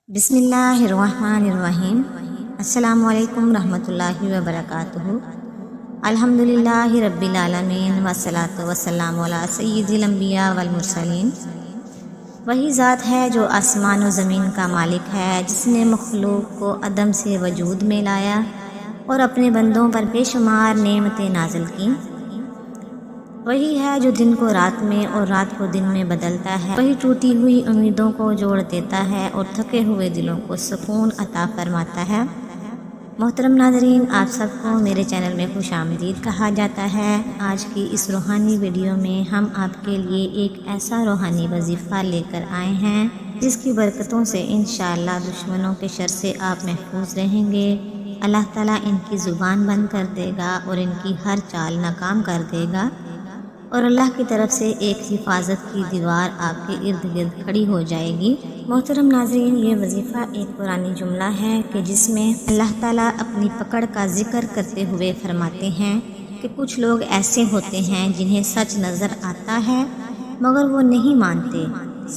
بسم اللہ الرحمن الرحیم۔ السلام علیکم رحمۃ اللہ وبرکاتہ۔ الحمدللہ رب العالمین والصلاۃ والسلام علی سید الانبیاء والمرسلین۔ وہی ذات ہے جو آسمان و زمین کا مالک ہے، جس نے مخلوق کو عدم سے وجود میں لایا اور اپنے بندوں پر بے شمار نعمتیں نازل کیں۔ وہی ہے جو دن کو رات میں اور رات کو دن میں بدلتا ہے۔ وہی ٹوٹی ہوئی امیدوں کو جوڑ دیتا ہے اور تھکے ہوئے دلوں کو سکون عطا فرماتا ہے۔ محترم ناظرین، آپ سب کو میرے چینل میں خوش آمدید کہا جاتا ہے۔ آج کی اس روحانی ویڈیو میں ہم آپ کے لیے ایک ایسا روحانی وظیفہ لے کر آئے ہیں جس کی برکتوں سے انشاءاللہ دشمنوں کے شر سے آپ محفوظ رہیں گے۔ اللہ تعالیٰ ان کی زبان بند کر دے گا اور ان کی ہر چال ناکام کر دے گا، اور اللہ کی طرف سے ایک حفاظت کی دیوار آپ کے ارد گرد کھڑی ہو جائے گی۔ محترم ناظرین، یہ وظیفہ ایک قرآنی جملہ ہے کہ جس میں اللہ تعالیٰ اپنی پکڑ کا ذکر کرتے ہوئے فرماتے ہیں کہ کچھ لوگ ایسے ہوتے ہیں جنہیں سچ نظر آتا ہے مگر وہ نہیں مانتے،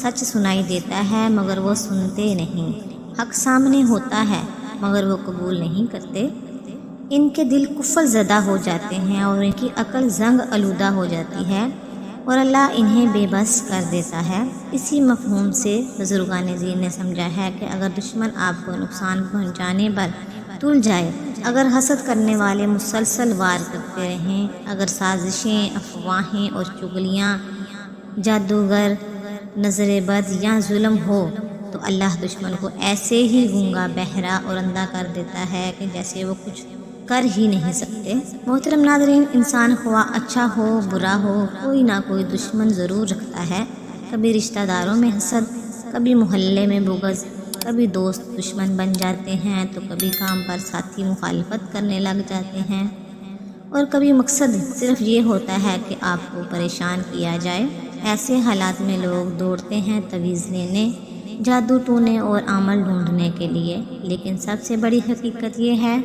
سچ سنائی دیتا ہے مگر وہ سنتے نہیں، حق سامنے ہوتا ہے مگر وہ قبول نہیں کرتے۔ ان کے دل کفر زدہ ہو جاتے ہیں اور ان کی عقل زنگ آلودہ ہو جاتی ہے اور اللہ انہیں بے بس کر دیتا ہے۔ اسی مفہوم سے بزرگان دین نے سمجھا ہے کہ اگر دشمن آپ کو نقصان پہنچانے پر تل جائے، اگر حسد کرنے والے مسلسل وار کرتے رہیں، اگر سازشیں، افواہیں اور چغلیاں، جادوگر، نظر بد یا ظلم ہو، تو اللہ دشمن کو ایسے ہی گونگا، بہرا اور اندھا کر دیتا ہے کہ جیسے وہ کچھ کر ہی نہیں سکتے۔ محترم ناظرین، انسان خواہ اچھا ہو برا ہو، کوئی نہ کوئی دشمن ضرور رکھتا ہے۔ کبھی رشتہ داروں میں حسد، کبھی محلے میں بغض، کبھی دوست دشمن بن جاتے ہیں تو کبھی کام پر ساتھی مخالفت کرنے لگ جاتے ہیں، اور کبھی مقصد صرف یہ ہوتا ہے کہ آپ کو پریشان کیا جائے۔ ایسے حالات میں لوگ دوڑتے ہیں تعویذ لینے، جادو ٹونے اور عمل ڈھونڈنے کے لیے، لیکن سب سے بڑی حقیقت یہ ہے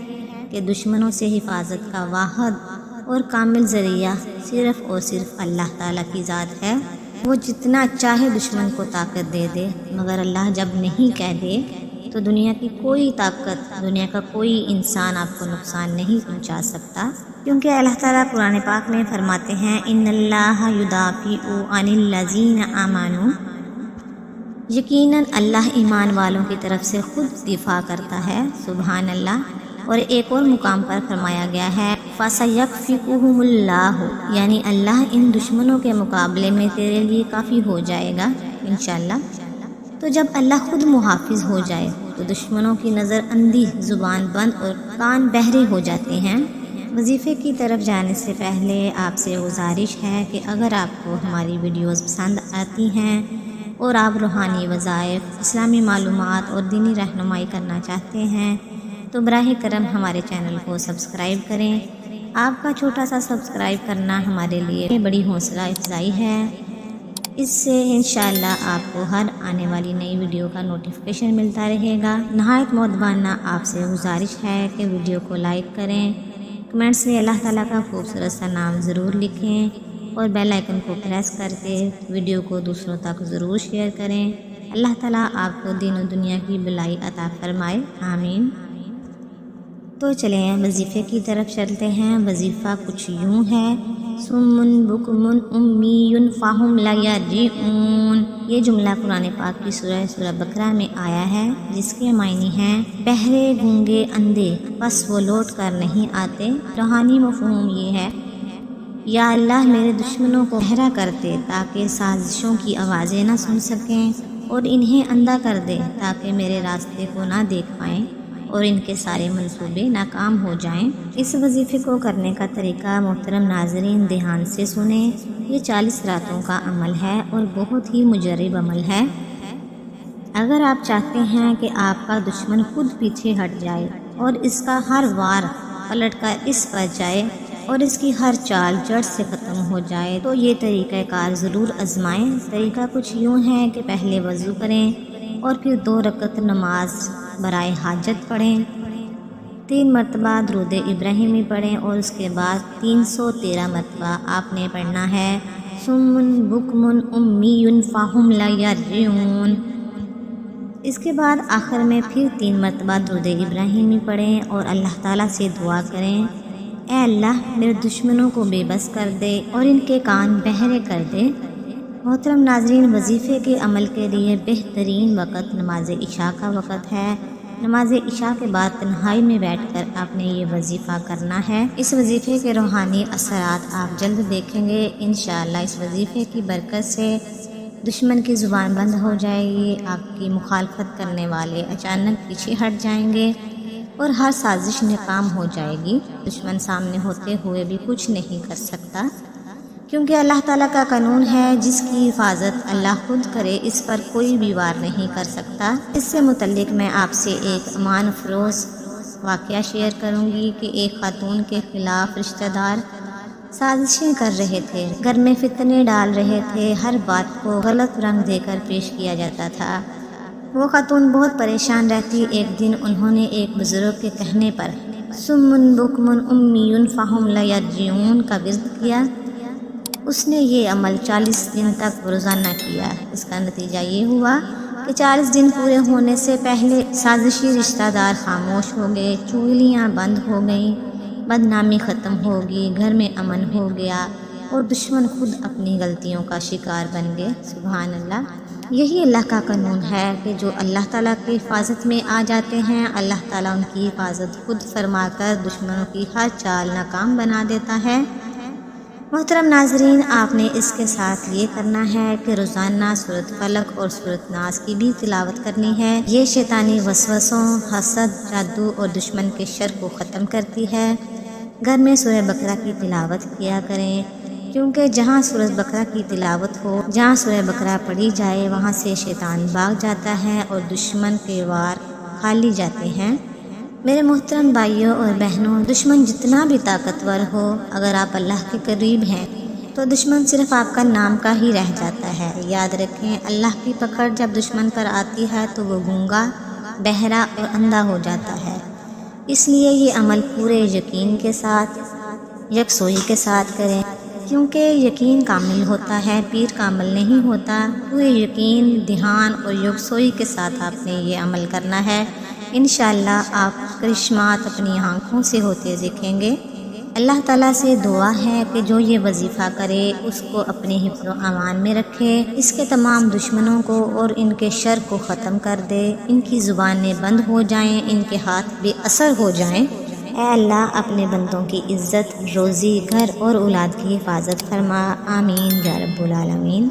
کہ دشمنوں سے حفاظت کا واحد اور کامل ذریعہ صرف اور صرف اللہ تعالیٰ کی ذات ہے۔ وہ جتنا چاہے دشمن کو طاقت دے دے، مگر اللہ جب نہیں کہہ دے تو دنیا کی کوئی طاقت، دنیا کا کوئی انسان آپ کو نقصان نہیں پہنچا سکتا، کیونکہ اللہ تعالیٰ قرآن پاک میں فرماتے ہیں ان اللہ یدافع عن الذین آمنوا، یقیناً اللہ ایمان والوں کی طرف سے خود دفاع کرتا ہے۔ سبحان اللہ۔ اور ایک اور مقام پر فرمایا گیا ہے فَسَيَكْفِيكُهُمُ اللَّهُ، یعنی اللہ ان دشمنوں کے مقابلے میں تیرے لیے کافی ہو جائے گا انشاءاللہ۔ تو جب اللہ خود محافظ ہو جائے تو دشمنوں کی نظر اندھی، زبان بند اور کان بہرے ہو جاتے ہیں۔ وظیفے کی طرف جانے سے پہلے آپ سے گزارش ہے کہ اگر آپ کو ہماری ویڈیوز پسند آتی ہیں اور آپ روحانی وظائف، اسلامی معلومات اور دینی رہنمائی کرنا چاہتے ہیں تو براہ کرم ہمارے چینل کو سبسکرائب کریں۔ آپ کا چھوٹا سا سبسکرائب کرنا ہمارے لیے بڑی حوصلہ افزائی ہے۔ اس سے انشاءاللہ آپ کو ہر آنے والی نئی ویڈیو کا نوٹیفیکیشن ملتا رہے گا۔ نہایت مؤدبانہ آپ سے گزارش ہے کہ ویڈیو کو لائک کریں، کمنٹس میں اللہ تعالیٰ کا خوبصورت سا نام ضرور لکھیں اور بیل آئیکن کو پریس کر کے ویڈیو کو دوسروں تک ضرور شیئر کریں۔ اللہ تعالیٰ آپ کو دین و دنیا کی بھلائی عطا فرمائے، آمین۔ تو چلیں وظیفے کی طرف چلتے ہیں۔ وظیفہ کچھ یوں ہے سمن بکمن امی فہم لا یرجعون۔ یہ جملہ قرآن پاک کی سورہ بقرہ میں آیا ہے، جس کے معنی ہیں بہرے، گونگے، اندھے، بس وہ لوٹ کر نہیں آتے۔ روحانی مفہوم یہ ہے یا اللہ میرے دشمنوں کو بہرا کر دے تاکہ سازشوں کی آوازیں نہ سن سکیں، اور انہیں اندھا کر دے تاکہ میرے راستے کو نہ دیکھ پائیں اور ان کے سارے منصوبے ناکام ہو جائیں۔ اس وظیفے کو کرنے کا طریقہ محترم ناظرین دھیان سے سنیں۔ یہ 40 راتوں کا عمل ہے اور بہت ہی مجرب عمل ہے۔ اگر آپ چاہتے ہیں کہ آپ کا دشمن خود پیچھے ہٹ جائے اور اس کا ہر وار پلٹ کر اس پر جائے اور اس کی ہر چال جڑ سے ختم ہو جائے تو یہ طریقہ کار ضرور آزمائیں۔ طریقہ کچھ یوں ہے کہ پہلے وضو کریں اور پھر 2 رکعت نماز برائے حاجت پڑھیں، 3 مرتبہ درود ابراہیمی پڑھیں اور اس کے بعد 313 مرتبہ آپ نے پڑھنا ہے سمن بکمن امی فہم لا یرجعون۔ اس کے بعد آخر میں پھر 3 مرتبہ درود ابراہیمی پڑھیں اور اللہ تعالیٰ سے دعا کریں، اے اللہ میرے دشمنوں کو بے بس کر دے اور ان کے کان بہرے کر دے۔ محترم ناظرین، وظیفے کے عمل کے لیے بہترین وقت نماز عشاء کا وقت ہے۔ نماز عشاء کے بعد تنہائی میں بیٹھ کر آپ نے یہ وظیفہ کرنا ہے۔ اس وظیفے کے روحانی اثرات آپ جلد دیکھیں گے انشاءاللہ۔ اس وظیفے کی برکت سے دشمن کی زبان بند ہو جائے گی، آپ کی مخالفت کرنے والے اچانک پیچھے ہٹ جائیں گے اور ہر سازش ناکام ہو جائے گی۔ دشمن سامنے ہوتے ہوئے بھی کچھ نہیں کر سکتا، کیونکہ اللہ تعالیٰ کا قانون ہے جس کی حفاظت اللہ خود کرے اس پر کوئی بھی وار نہیں کر سکتا۔ اس سے متعلق میں آپ سے ایک امان افروز واقعہ شیئر کروں گی کہ ایک خاتون کے خلاف رشتہ دار سازشیں کر رہے تھے، گھر میں فتنے ڈال رہے تھے، ہر بات کو غلط رنگ دے کر پیش کیا جاتا تھا۔ وہ خاتون بہت پریشان رہتی۔ ایک دن انہوں نے ایک بزرگ کے کہنے پر سمن بکمن امی فہم لا یرجعون کا ورد کیا۔ اس نے یہ عمل 40 دن تک روزانہ کیا۔ اس کا نتیجہ یہ ہوا کہ 40 دن پورے ہونے سے پہلے سازشی رشتہ دار خاموش ہو گئے، چغلیاں بند ہو گئیں، بدنامی ختم ہوگی، گھر میں امن ہو گیا اور دشمن خود اپنی غلطیوں کا شکار بن گئے۔ سبحان اللہ، یہی اللہ کا قانون ہے کہ جو اللہ تعالیٰ کی حفاظت میں آ جاتے ہیں، اللہ تعالیٰ ان کی حفاظت خود فرما کر دشمنوں کی ہر چال ناکام بنا دیتا ہے۔ محترم ناظرین، آپ نے اس کے ساتھ یہ کرنا ہے کہ روزانہ سورۃ فلق اور سورۃ ناس کی بھی تلاوت کرنی ہے۔ یہ شیطانی وسوسوں، حسد، جادو اور دشمن کے شر کو ختم کرتی ہے۔ گھر میں سورہ بقرہ کی تلاوت کیا کریں، کیونکہ جہاں سورہ بقرہ کی تلاوت ہو، جہاں سورہ بقرہ پڑھی جائے، وہاں سے شیطان بھاگ جاتا ہے اور دشمن کے وار کھالی جاتے ہیں۔ میرے محترم بھائیوں اور بہنوں، دشمن جتنا بھی طاقتور ہو، اگر آپ اللہ کے قریب ہیں تو دشمن صرف آپ کا نام کا ہی رہ جاتا ہے۔ یاد رکھیں، اللہ کی پکڑ جب دشمن پر آتی ہے تو وہ گونگا، بہرا اور اندھا ہو جاتا ہے۔ اس لیے یہ عمل پورے یقین کے ساتھ، یکسوئی کے ساتھ کریں، کیونکہ یقین کامل ہوتا ہے، پیر کامل نہیں ہوتا۔ پورے یقین، دھیان اور یکسوئی کے ساتھ آپ نے یہ عمل کرنا ہے۔ انشاءاللہ آپ کرشمات اپنی آنکھوں سے ہوتے دیکھیں گے۔ اللہ تعالیٰ سے دعا ہے کہ جو یہ وظیفہ کرے اس کو اپنے حفظ و امان میں رکھے، اس کے تمام دشمنوں کو اور ان کے شر کو ختم کر دے، ان کی زبانیں بند ہو جائیں، ان کے ہاتھ بے اثر ہو جائیں۔ اے اللہ، اپنے بندوں کی عزت، روزی، گھر اور اولاد کی حفاظت فرما، آمین یا رب العالمین۔